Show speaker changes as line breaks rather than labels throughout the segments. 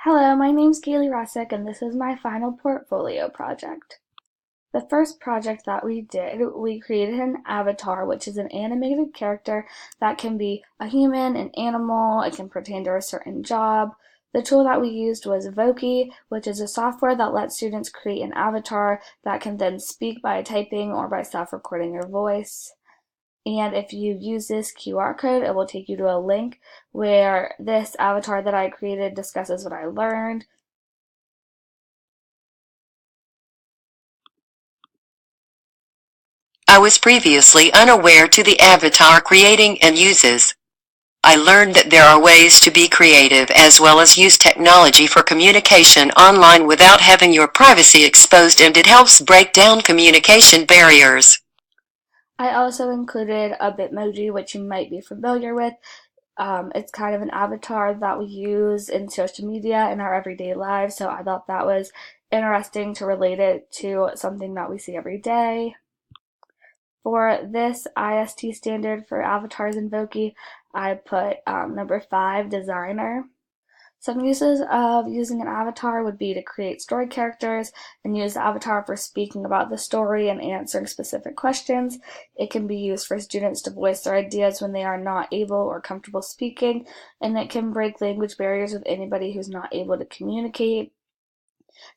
Hello, my name's Kaylee Russick, and this is my final portfolio project. The first project that we did, we created an avatar, which is an animated character that can be a human, an animal, it can pertain to a certain job. The tool that we used was Voki, which is a software that lets students create an avatar that can then speak by typing or by self-recording your voice. And if you use this QR code, it will take you to a link where this avatar that I created discusses what I learned.
I was previously unaware to the avatar creating and uses. I learned that there are ways to be creative as well as use technology for communication online without having your privacy exposed, and it helps break down communication barriers.
I also included a Bitmoji, which you might be familiar with. It's kind of an avatar that we use in social media in our everyday lives, so I thought that was interesting to relate it to something that we see every day. For this IST standard for avatars in Voki, I put number 5, designer. Some uses of using an avatar would be to create story characters and use the avatar for speaking about the story and answering specific questions. It can be used for students to voice their ideas when they are not able or comfortable speaking, and it can break language barriers with anybody who's not able to communicate.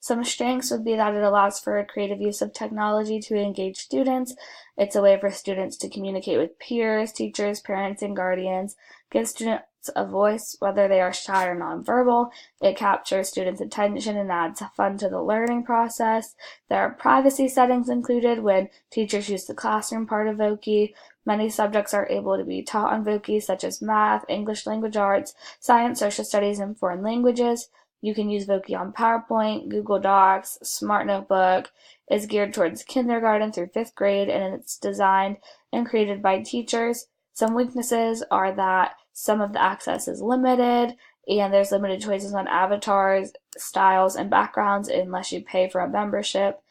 Some strengths would be that it allows for a creative use of technology to engage students. It's a way for students to communicate with peers, teachers, parents, and guardians. Gives students a voice, whether they are shy or nonverbal. It captures students' attention and adds fun to the learning process. There are privacy settings included when teachers use the classroom part of Voki. Many subjects are able to be taught on Voki, such as math, English language arts, science, social studies, and foreign languages. You can use Voki on PowerPoint, Google Docs, Smart Notebook. It's geared towards kindergarten through 5th grade, and it's designed and created by teachers. Some weaknesses are that some of the access is limited, and there's limited choices on avatars, styles, and backgrounds unless you pay for a membership.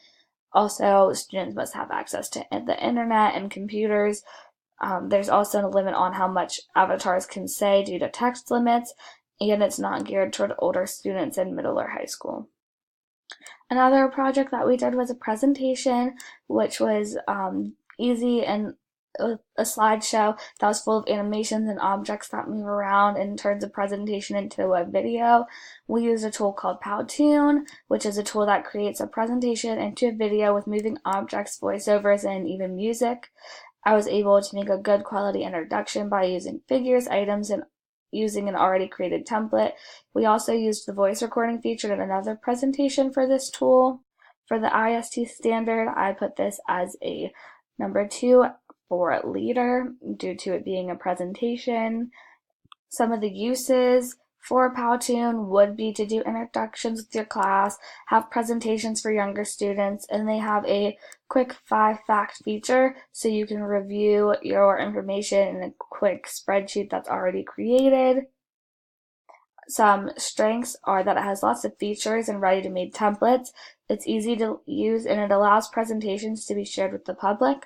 Also, students must have access to the internet and computers. There's also a limit on how much avatars can say due to text limits, and it's not geared toward older students in middle or high school. Another project that we did was a presentation, which was easy and a slideshow that was full of animations and objects that move around and turns a presentation into a video. We used a tool called Powtoon, which is a tool that creates a presentation into a video with moving objects, voiceovers, and even music. I was able to make a good quality introduction by using figures, items, and using an already created template. We also used the voice recording feature in another presentation for this tool. For the IST standard, I put this as a number 2 for leader due to it being a presentation. Some of the uses for Powtoon would be to do introductions with your class, have presentations for younger students, and they have a quick 5-fact feature so you can review your information in a quick spreadsheet that's already created. Some strengths are that it has lots of features and ready-to-made templates. It's easy to use and it allows presentations to be shared with the public.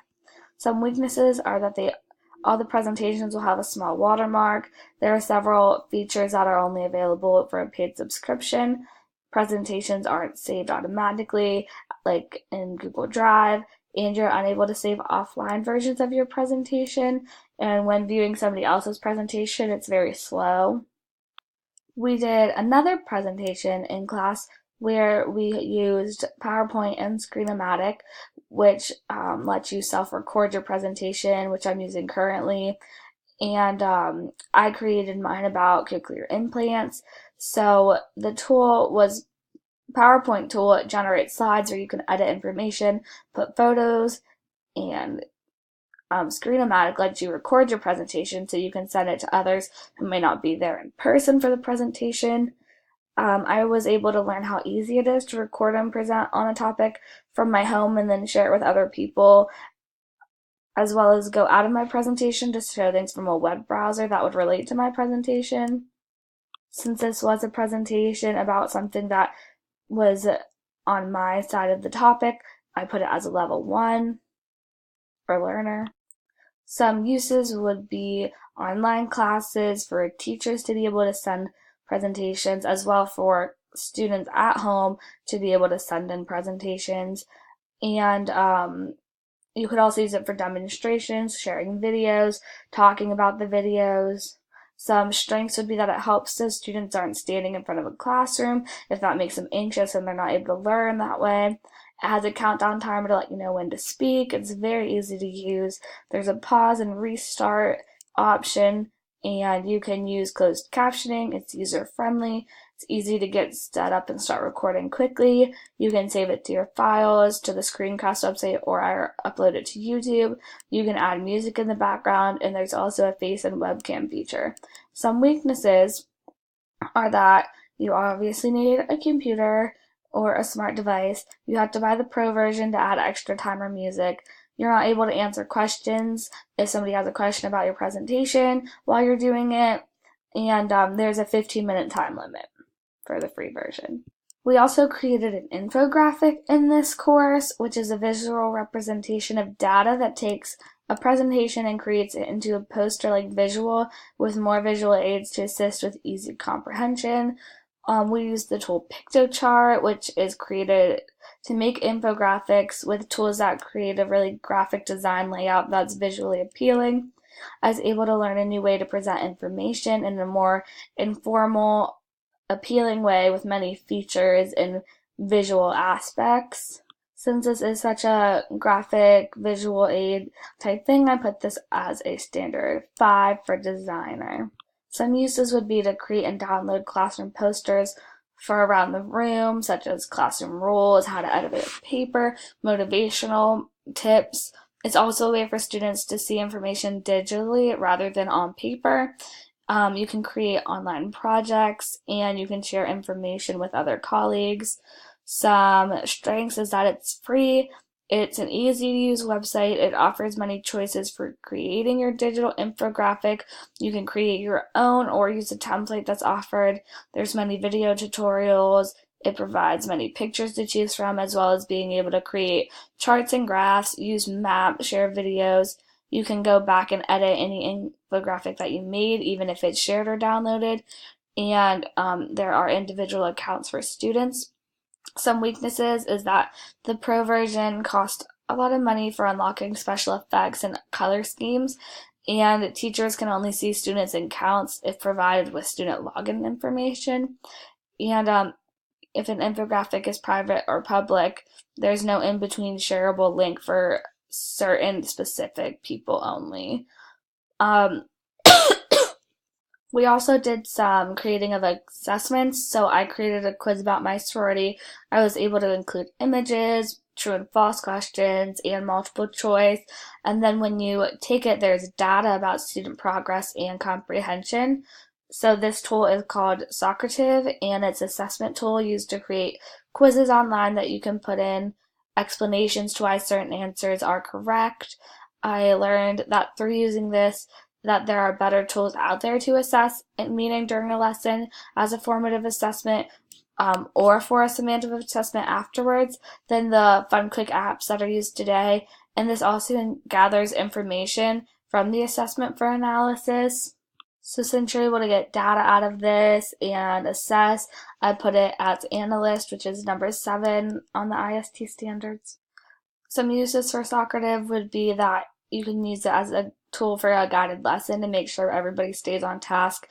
Some weaknesses are that all the presentations will have a small watermark. There are several features that are only available for a paid subscription. Presentations aren't saved automatically, like in Google Drive, and you're unable to save offline versions of your presentation. And when viewing somebody else's presentation, it's very slow. We did another presentation in class where we used PowerPoint and Screenomatic, which lets you self-record your presentation, which I'm using currently. And I created mine about cochlear implants. So the tool was PowerPoint tool. It generates slides where you can edit information, put photos, and Screenomatic lets you record your presentation so you can send it to others who may not be there in person for the presentation. I was able to learn how easy it is to record and present on a topic from my home and then share it with other people, as well as go out of my presentation to show things from a web browser that would relate to my presentation. Since this was a presentation about something that was on my side of the topic, I put it as a level 1 for learner. Some uses would be online classes for teachers to be able to send presentations, as well for students at home to be able to send in presentations. And you could also use it for demonstrations, sharing videos, talking about the videos. Some strengths would be that it helps so students aren't standing in front of a classroom if that makes them anxious and they're not able to learn that way. It has a countdown timer to let you know when to speak. It's very easy to use. There's a pause and restart option, and you can use closed captioning. It's user friendly. It's easy to get set up and start recording quickly. You can save it to your files, to the screencast website, or upload it to YouTube. You can add music in the background, and there's also a face and webcam feature. Some weaknesses are that you obviously need a computer or a smart device. You have to buy the Pro version to add extra time or music. You're not able to answer questions if somebody has a question about your presentation while you're doing it. And there's a 15-minute time limit for the free version. We also created an infographic in this course, which is a visual representation of data that takes a presentation and creates it into a poster-like visual with more visual aids to assist with easy comprehension. We use the tool Piktochart, which is created to make infographics with tools that create a really graphic design layout that's visually appealing. I was able to learn a new way to present information in a more informal, appealing way with many features and visual aspects. Since this is such a graphic visual aid type thing, I put this as a standard 5 for designer. Some uses would be to create and download classroom posters for around the room, such as classroom rules, how to edit a paper, motivational tips. It's also a way for students to see information digitally rather than on paper. You can create online projects, and you can share information with other colleagues. Some strengths is that it's free. It's an easy to use website. It offers many choices for creating your digital infographic. You can create your own or use a template that's offered. There's many video tutorials. It provides many pictures to choose from, as well as being able to create charts and graphs, use maps, share videos. You can go back and edit any infographic that you made, even if it's shared or downloaded. And there are individual accounts for students. Some weaknesses is that the Pro version costs a lot of money for unlocking special effects and color schemes, and teachers can only see students' accounts if provided with student login information. And if an infographic is private or public, there's no in-between shareable link for certain specific people only. Um, We also did some creating of assessments. So I created a quiz about my sorority. I was able to include images, true and false questions, and multiple choice. And then when you take it, there's data about student progress and comprehension. So this tool is called Socrative, and it's an assessment tool used to create quizzes online that you can put in explanations to why certain answers are correct. I learned that through using this, that there are better tools out there to assess meaning during a lesson as a formative assessment, or for a semantic assessment afterwards, than the FunQuick apps that are used today. And this also gathers information from the assessment for analysis. So since you're able to get data out of this and assess, I put it as analyst, which is number 7 on the IST standards. Some uses for Socrative would be that you can use it as a tool for a guided lesson to make sure everybody stays on task.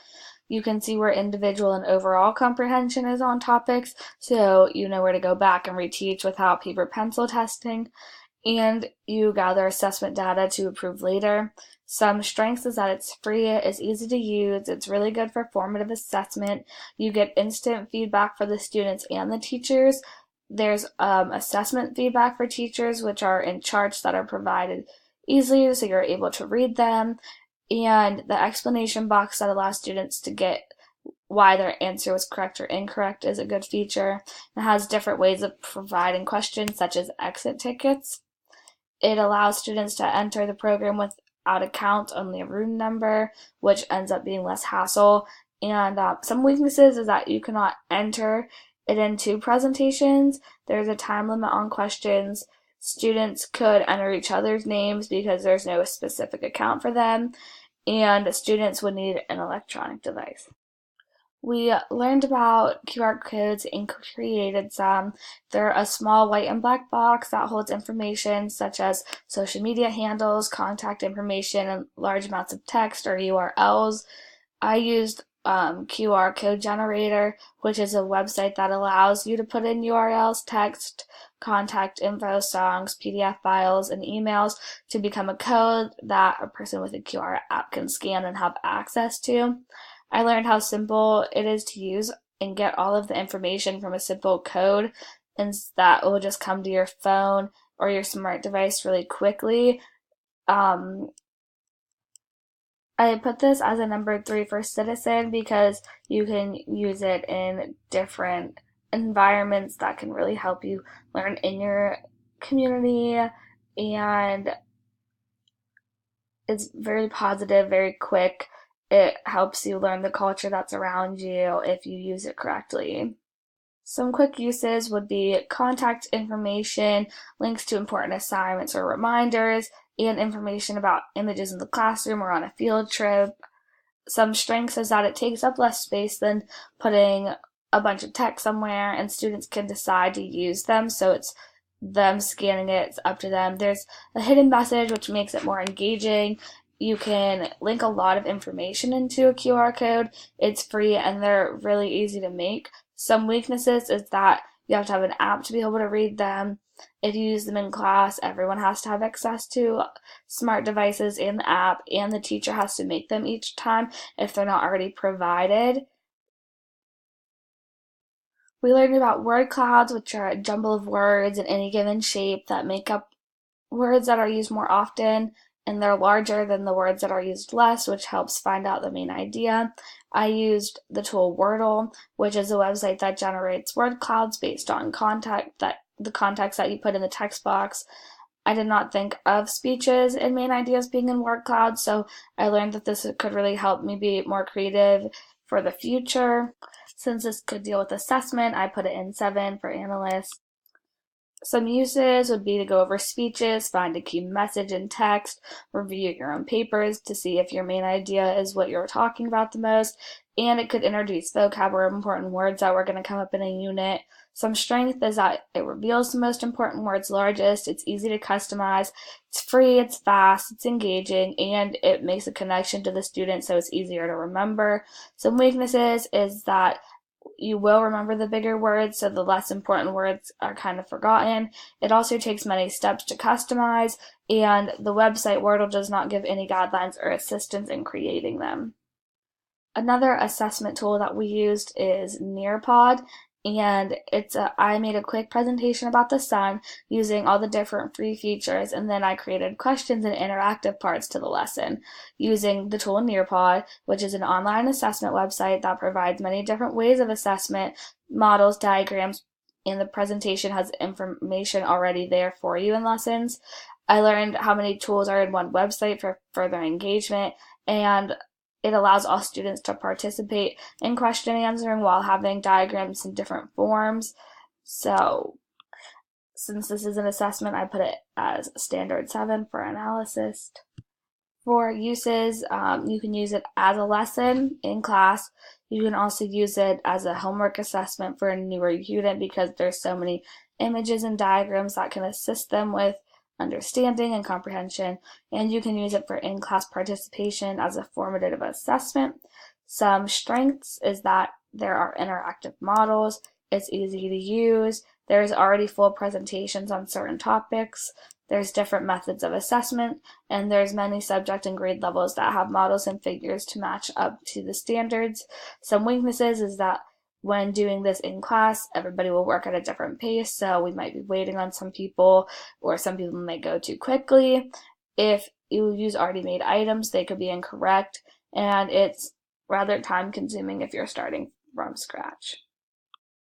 You can see where individual and overall comprehension is on topics, so you know where to go back and reteach without paper pencil testing. And you gather assessment data to improve later. Some strengths is that it's free, it's easy to use, it's really good for formative assessment. You get instant feedback for the students and the teachers. There's assessment feedback for teachers, which are in charts that are provided easily so you're able to read them. And the explanation box that allows students to get why their answer was correct or incorrect is a good feature. It has different ways of providing questions, such as exit tickets. It allows students to enter the program without a count, only a room number, which ends up being less hassle. And some weaknesses is that you cannot enter it into presentations. There's a time limit on questions. Students could enter each other's names because there's no specific account for them, and students would need an electronic device. We learned about QR codes and created some. They're a small white and black box that holds information such as social media handles, contact information, and large amounts of text or URLs. I used QR Code Generator, which is a website that allows you to put in URLs, text, contact info, songs, PDF files, and emails to become a code that a person with a QR app can scan and have access to. I learned how simple it is to use and get all of the information from a simple code, and that will just come to your phone or your smart device really quickly. Um, I put this as a number 3 for citizen because you can use it in different environments that can really help you learn in your community, and it's very positive, very quick. It helps you learn the culture that's around you if you use it correctly. Some quick uses would be contact information, links to important assignments or reminders, and information about images in the classroom or on a field trip. Some strengths is that it takes up less space than putting a bunch of text somewhere, and students can decide to use them, so it's them scanning it, it's up to them. There's a hidden message, which makes it more engaging. You can link a lot of information into a QR code. It's free and they're really easy to make. Some weaknesses is that you have to have an app to be able to read them. If you use them in class, everyone has to have access to smart devices and the app, and the teacher has to make them each time if they're not already provided. We learned about word clouds, which are a jumble of words in any given shape that make up words that are used more often, and they're larger than the words that are used less, which helps find out the main idea. I used the tool Wordle, which is a website that generates word clouds based on the context that you put in the text box. I did not think of speeches and main ideas being in word clouds, so I learned that this could really help me be more creative for the future. Since this could deal with assessment, I put it in 7 for analysts. Some uses would be to go over speeches, find a key message in text, review your own papers to see if your main idea is what you're talking about the most, and it could introduce vocab or important words that were going to come up in a unit. Some strength is that it reveals the most important words largest, it's easy to customize, it's free, it's fast, it's engaging, and it makes a connection to the student so it's easier to remember. Some weaknesses is that you will remember the bigger words, so the less important words are kind of forgotten. It also takes many steps to customize, and the website Wordle does not give any guidelines or assistance in creating them. Another assessment tool that we used is Nearpod, and I made a quick presentation about the sun using all the different free features, and then I created questions and interactive parts to the lesson using the tool Nearpod, which is an online assessment website that provides many different ways of assessment, models, diagrams, and the presentation has information already there for you in lessons. I learned how many tools are in one website for further engagement, and it allows all students to participate in question answering while having diagrams in different forms. So, since this is an assessment, I put it as standard 7 for analysis. For uses, you can use it as a lesson in class. You can also use it as a homework assessment for a newer unit because there's so many images and diagrams that can assist them with understanding and comprehension, and you can use it for in-class participation as a formative assessment. Some strengths is that there are interactive models, it's easy to use, there's already full presentations on certain topics, there's different methods of assessment, and there's many subject and grade levels that have models and figures to match up to the standards. Some weaknesses is that when doing this in class, everybody will work at a different pace, so we might be waiting on some people, or some people might go too quickly. If you use already made items, they could be incorrect, and it's rather time consuming if you're starting from scratch.